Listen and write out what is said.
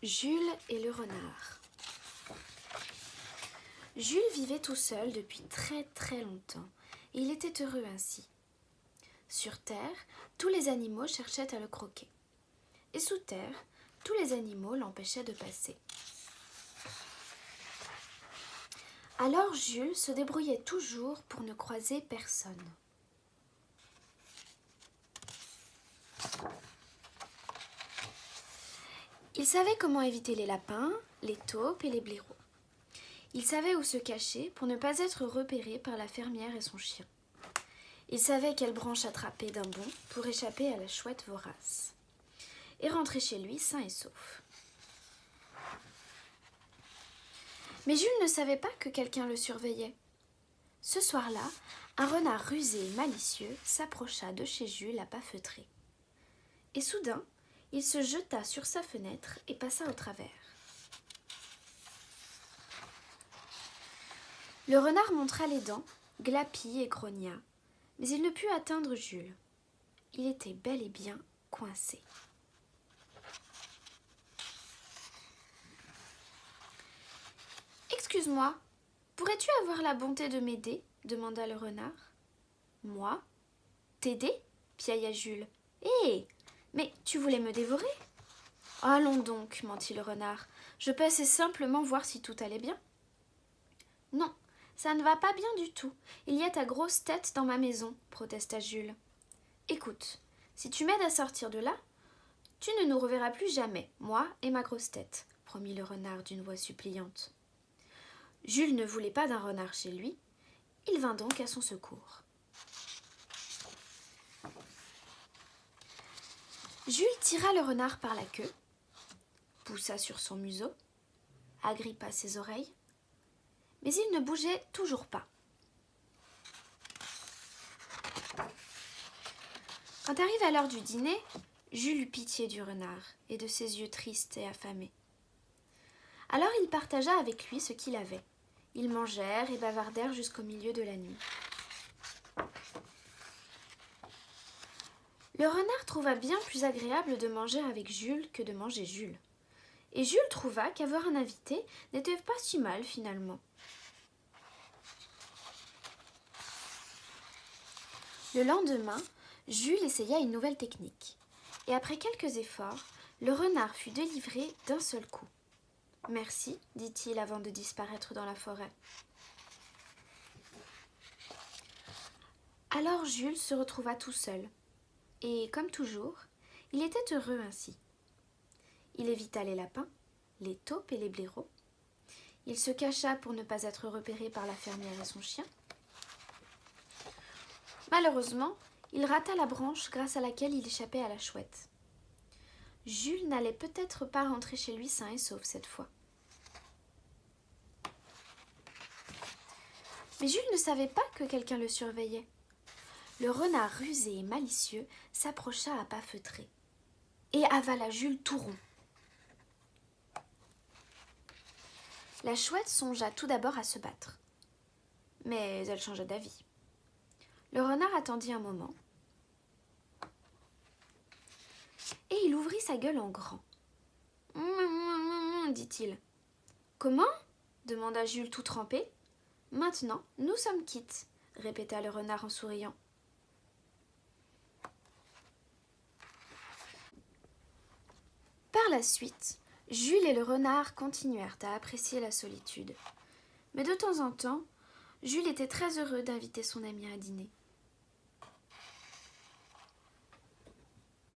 Jules et le renard. Jules vivait tout seul depuis très longtemps, et il était heureux ainsi. Sur terre, tous les animaux cherchaient à le croquer. Et sous terre, tous les animaux l'empêchaient de passer. Alors Jules se débrouillait toujours pour ne croiser personne. Il savait comment éviter les lapins, les taupes et les blaireaux. Il savait où se cacher pour ne pas être repéré par la fermière et son chien. Il savait quelle branche attraper d'un bond pour échapper à la chouette vorace et rentrer chez lui sain et sauf. Mais Jules ne savait pas que quelqu'un le surveillait. Ce soir-là, un renard rusé et malicieux s'approcha de chez Jules à pas feutrés. Et soudain, il se jeta sur sa fenêtre et passa au travers. Le renard montra les dents, glapit et grogna, mais il ne put atteindre Jules. Il était bel et bien coincé. « Excuse-moi, pourrais-tu avoir la bonté de m'aider ?» demanda le renard. « Moi ? T'aider ?» piailla Jules. « Hé, mais tu voulais me dévorer ?»« Allons donc, mentit le renard, je passais simplement voir si tout allait bien. »« Non, ça ne va pas bien du tout. Il y a ta grosse tête dans ma maison, protesta Jules. Écoute, si tu m'aides à sortir de là, tu ne nous reverras plus jamais, moi et ma grosse tête, promit le renard d'une voix suppliante. Jules ne voulait pas d'un renard chez lui. Il vint donc à son secours. Jules tira le renard par la queue, poussa sur son museau, agrippa ses oreilles, mais il ne bougeait toujours pas. Quand arriva l'heure du dîner, Jules eut pitié du renard et de ses yeux tristes et affamés. Alors il partagea avec lui ce qu'il avait. Ils mangèrent et bavardèrent jusqu'au milieu de la nuit. Le renard trouva bien plus agréable de manger avec Jules que de manger Jules. Et Jules trouva qu'avoir un invité n'était pas si mal finalement. Le lendemain, Jules essaya une nouvelle technique. Et après quelques efforts, le renard fut délivré d'un seul coup. « Merci, dit-il avant de disparaître dans la forêt. Alors Jules se retrouva tout seul. Et, comme toujours, il était heureux ainsi. Il évita les lapins, les taupes et les blaireaux. Il se cacha pour ne pas être repéré par la fermière et son chien. Malheureusement, il rata la branche grâce à laquelle il échappait à la chouette. Jules n'allait peut-être pas rentrer chez lui sain et sauf cette fois. Mais Jules ne savait pas que quelqu'un le surveillait. Le renard rusé et malicieux s'approcha à pas feutrés et avala Jules tout rond. La chouette songea tout d'abord à se battre, mais elle changea d'avis. Le renard attendit un moment et il ouvrit sa gueule en grand. « dit-il. « Comment ?» demanda Jules tout trempé. « Maintenant, nous sommes quittes, » répéta le renard en souriant. Par la suite, Jules et le renard continuèrent à apprécier la solitude. Mais de temps en temps, Jules était très heureux d'inviter son ami à dîner.